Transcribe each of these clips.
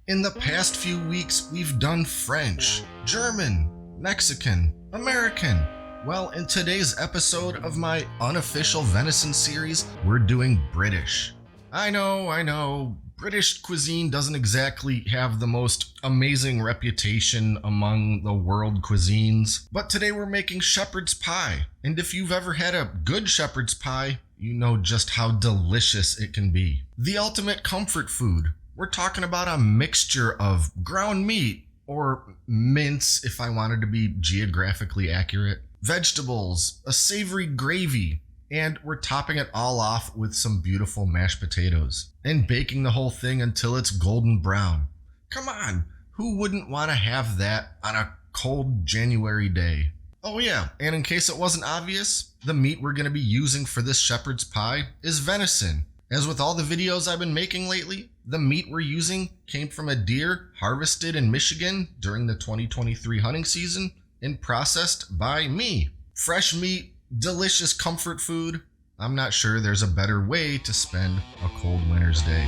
In the past few weeks, we've done French, German, Mexican, American. Well, in today's episode of my unofficial Venison series, we're doing British. I know, British cuisine doesn't exactly have the most amazing reputation among the world cuisines, but today we're making shepherd's pie. And if you've ever had a good shepherd's pie, you know just how delicious it can be. The ultimate comfort food. We're talking about a mixture of ground meat, or mince if I wanted to be geographically accurate, vegetables, a savory gravy, and we're topping it all off with some beautiful mashed potatoes and baking the whole thing until it's golden brown. Come on, who wouldn't want to have that on a cold January day? Oh yeah, and in case it wasn't obvious, the meat we're going to be using for this shepherd's pie is venison. As with all the videos I've been making lately, the meat we're using came from a deer harvested in Michigan during the 2023 hunting season and processed by me. Fresh meat, delicious comfort food. I'm not sure there's a better way to spend a cold winter's day.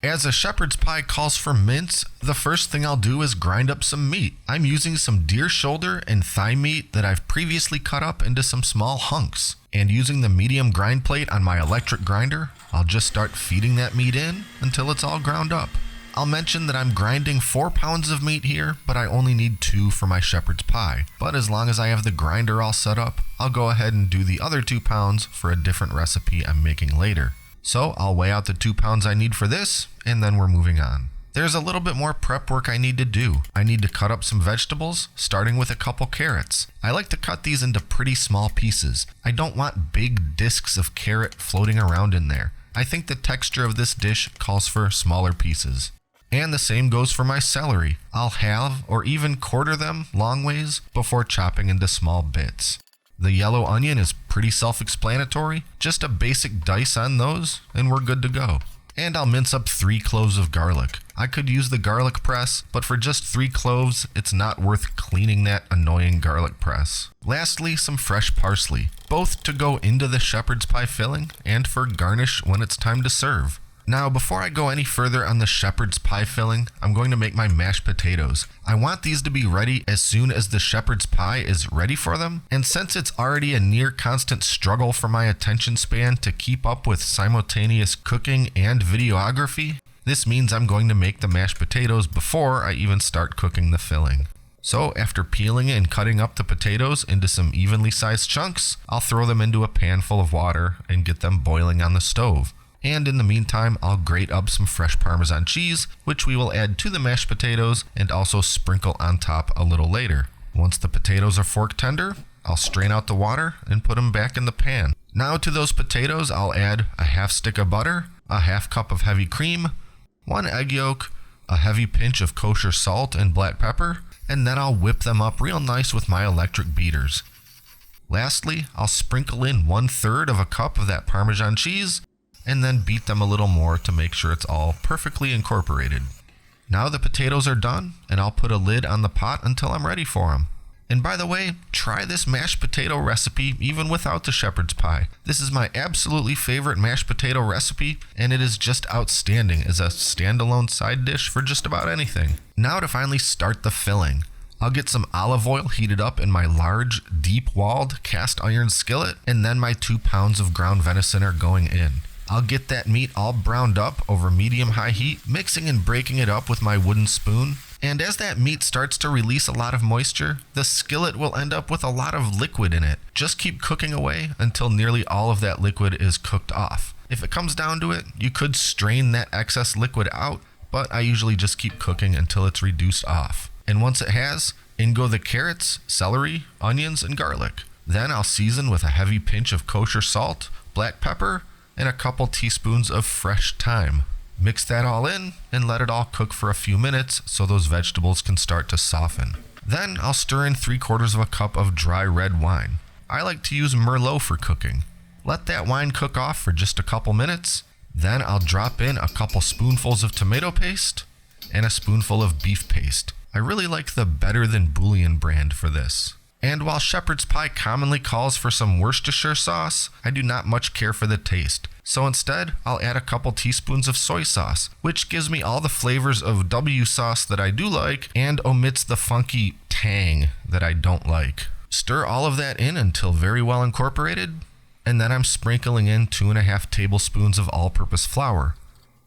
As a shepherd's pie calls for mince, the first thing I'll do is grind up some meat. I'm using some deer shoulder and thigh meat that I've previously cut up into some small hunks. And using the medium grind plate on my electric grinder, I'll just start feeding that meat in until it's all ground up. I'll mention that I'm grinding 4 pounds of meat here, but I only need 2 for my shepherd's pie. But as long as I have the grinder all set up, I'll go ahead and do the other 2 pounds for a different recipe I'm making later. So I'll weigh out the 2 pounds I need for this, and then we're moving on. There's a little bit more prep work I need to do. I need to cut up some vegetables, starting with a couple carrots. I like to cut these into pretty small pieces. I don't want big discs of carrot floating around in there. I think the texture of this dish calls for smaller pieces. And the same goes for my celery. I'll halve or even quarter them long ways before chopping into small bits. The yellow onion is pretty self-explanatory. Just a basic dice on those, and we're good to go. And I'll mince up 3 cloves of garlic. I could use the garlic press, but for just 3 cloves, it's not worth cleaning that annoying garlic press. Lastly, some fresh parsley, both to go into the shepherd's pie filling and for garnish when it's time to serve. Now, before I go any further on the shepherd's pie filling, I'm going to make my mashed potatoes. I want these to be ready as soon as the shepherd's pie is ready for them, and since it's already a near constant struggle for my attention span to keep up with simultaneous cooking and videography, this means I'm going to make the mashed potatoes before I even start cooking the filling. So after peeling and cutting up the potatoes into some evenly sized chunks, I'll throw them into a pan full of water and get them boiling on the stove. And in the meantime, I'll grate up some fresh Parmesan cheese, which we will add to the mashed potatoes and also sprinkle on top a little later. Once the potatoes are fork tender, I'll strain out the water and put them back in the pan. Now to those potatoes, I'll add a half stick of butter, a half cup of heavy cream, 1 egg yolk, a heavy pinch of kosher salt and black pepper, and then I'll whip them up real nice with my electric beaters. Lastly, I'll sprinkle in 1/3 of a cup of that Parmesan cheese, and then beat them a little more to make sure it's all perfectly incorporated. Now the potatoes are done, and I'll put a lid on the pot until I'm ready for them. And by the way, try this mashed potato recipe even without the shepherd's pie. This is my absolutely favorite mashed potato recipe, and it is just outstanding as a standalone side dish for just about anything. Now to finally start the filling. I'll get some olive oil heated up in my large, deep-walled cast iron skillet, and then my 2 pounds of ground venison are going in. I'll get that meat all browned up over medium-high heat, mixing and breaking it up with my wooden spoon. And as that meat starts to release a lot of moisture, the skillet will end up with a lot of liquid in it. Just keep cooking away until nearly all of that liquid is cooked off. If it comes down to it, you could strain that excess liquid out, but I usually just keep cooking until it's reduced off. And once it has, in go the carrots, celery, onions, and garlic. Then I'll season with a heavy pinch of kosher salt, black pepper, and a couple teaspoons of fresh thyme. Mix that all in and let it all cook for a few minutes so those vegetables can start to soften. Then I'll stir in 3/4 of a cup of dry red wine. I like to use Merlot for cooking. Let that wine cook off for just a couple minutes. Then I'll drop in a couple spoonfuls of tomato paste and a spoonful of beef paste. I really like the Better Than Bouillon brand for this. And while shepherd's pie commonly calls for some Worcestershire sauce, I do not much care for the taste. So instead, I'll add a couple teaspoons of soy sauce, which gives me all the flavors of W sauce that I do like and omits the funky tang that I don't like. Stir all of that in until very well incorporated, and then I'm sprinkling in 2.5 tablespoons of all-purpose flour.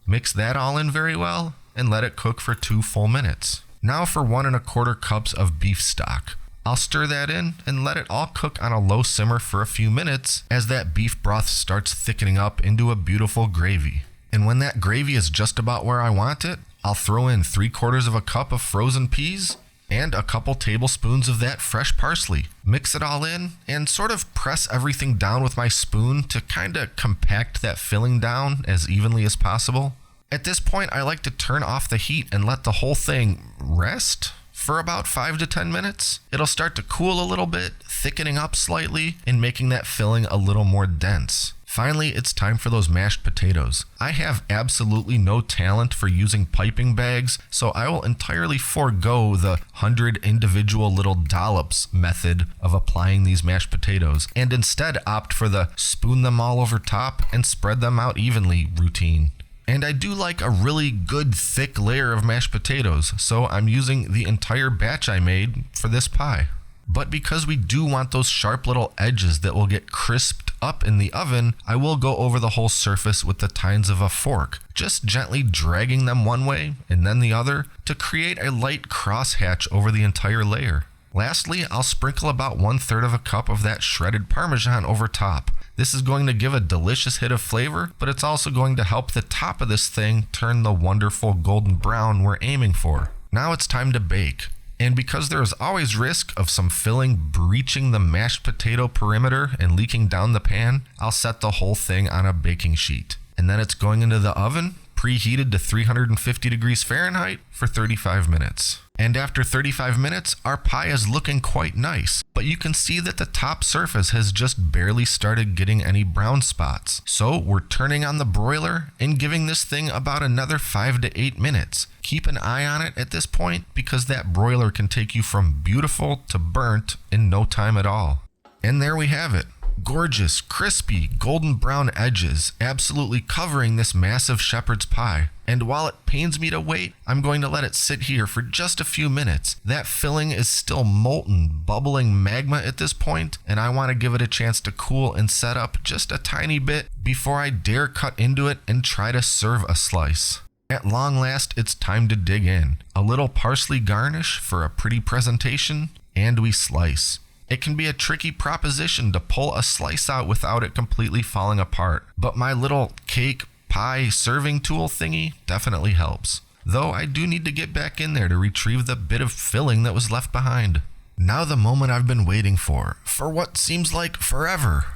Mix that all in very well and let it cook for 2 full minutes. Now for 1.25 cups of beef stock. I'll stir that in and let it all cook on a low simmer for a few minutes as that beef broth starts thickening up into a beautiful gravy. And when that gravy is just about where I want it, I'll throw in 3/4 cup of frozen peas and a couple tablespoons of that fresh parsley. Mix it all in and sort of press everything down with my spoon to kind of compact that filling down as evenly as possible. At this point, I like to turn off the heat and let the whole thing rest for about 5 to 10 minutes. It'll start to cool a little bit, thickening up slightly and making that filling a little more dense. Finally, it's time for those mashed potatoes. I have absolutely no talent for using piping bags, so I will entirely forego the 100 individual little dollops method of applying these mashed potatoes, and instead opt for the spoon them all over top and spread them out evenly routine. And I do like a really good thick layer of mashed potatoes, so I'm using the entire batch I made for this pie. But because we do want those sharp little edges that will get crisped up in the oven, I will go over the whole surface with the tines of a fork, just gently dragging them one way and then the other to create a light crosshatch over the entire layer. Lastly, I'll sprinkle about 1/3 cup of that shredded Parmesan over top. This is going to give a delicious hit of flavor, but it's also going to help the top of this thing turn the wonderful golden brown we're aiming for. Now it's time to bake. And because there is always risk of some filling breaching the mashed potato perimeter and leaking down the pan, I'll set the whole thing on a baking sheet. And then it's going into the oven, preheated to 350 degrees Fahrenheit for 35 minutes. And after 35 minutes, our pie is looking quite nice, but you can see that the top surface has just barely started getting any brown spots. So we're turning on the broiler and giving this thing about another 5 to 8 minutes. Keep an eye on it at this point because that broiler can take you from beautiful to burnt in no time at all. And there we have it. Gorgeous, crispy, golden brown edges absolutely covering this massive shepherd's pie. And while it pains me to wait, I'm going to let it sit here for just a few minutes. That filling is still molten, bubbling magma at this point, and I want to give it a chance to cool and set up just a tiny bit before I dare cut into it and try to serve a slice. At long last, it's time to dig in. A little parsley garnish for a pretty presentation, and we slice. It can be a tricky proposition to pull a slice out without it completely falling apart, but my little cake pie serving tool thingy definitely helps. Though I do need to get back in there to retrieve the bit of filling that was left behind. Now the moment I've been waiting for what seems like forever.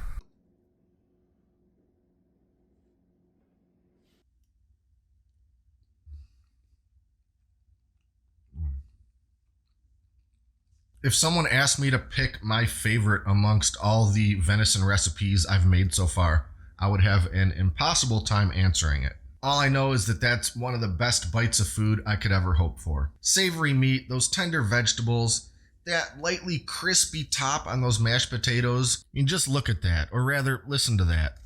If someone asked me to pick my favorite amongst all the venison recipes I've made so far, I would have an impossible time answering it. All I know is that that's one of the best bites of food I could ever hope for. Savory meat, those tender vegetables, that lightly crispy top on those mashed potatoes. I mean, just look at that, or rather, listen to that.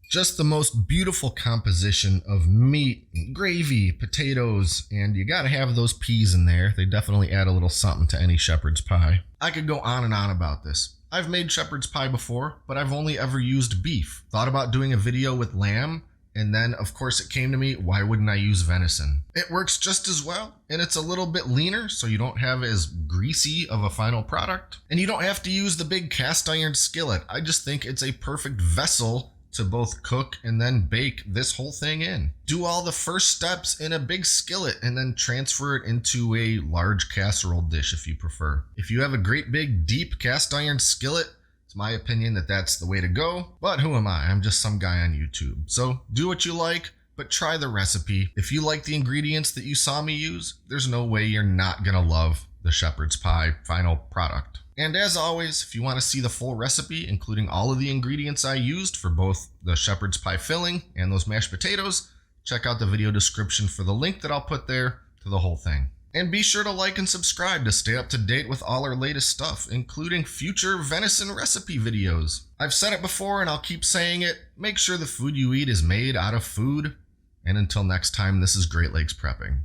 Just the most beautiful composition of meat, gravy, potatoes, and you gotta have those peas in there. They definitely add a little something to any shepherd's pie. I could go on and on about this. I've made shepherd's pie before, but I've only ever used beef. Thought about doing a video with lamb, and then of course it came to me, why wouldn't I use venison? It works just as well, and it's a little bit leaner, so you don't have as greasy of a final product. And you don't have to use the big cast iron skillet. I just think it's a perfect vessel to both cook and then bake this whole thing in. Do all the first steps in a big skillet and then transfer it into a large casserole dish if you prefer. If you have a great big deep cast iron skillet, it's my opinion that that's the way to go, but who am I? I'm just some guy on YouTube. So do what you like, but try the recipe. If you like the ingredients that you saw me use, there's no way you're not gonna love the shepherd's pie final product. And as always, if you want to see the full recipe, including all of the ingredients I used for both the shepherd's pie filling and those mashed potatoes, check out the video description for the link that I'll put there to the whole thing. And be sure to like and subscribe to stay up to date with all our latest stuff, including future venison recipe videos. I've said it before and I'll keep saying it, make sure the food you eat is made out of food. And until next time, this is Great Lakes Prepping.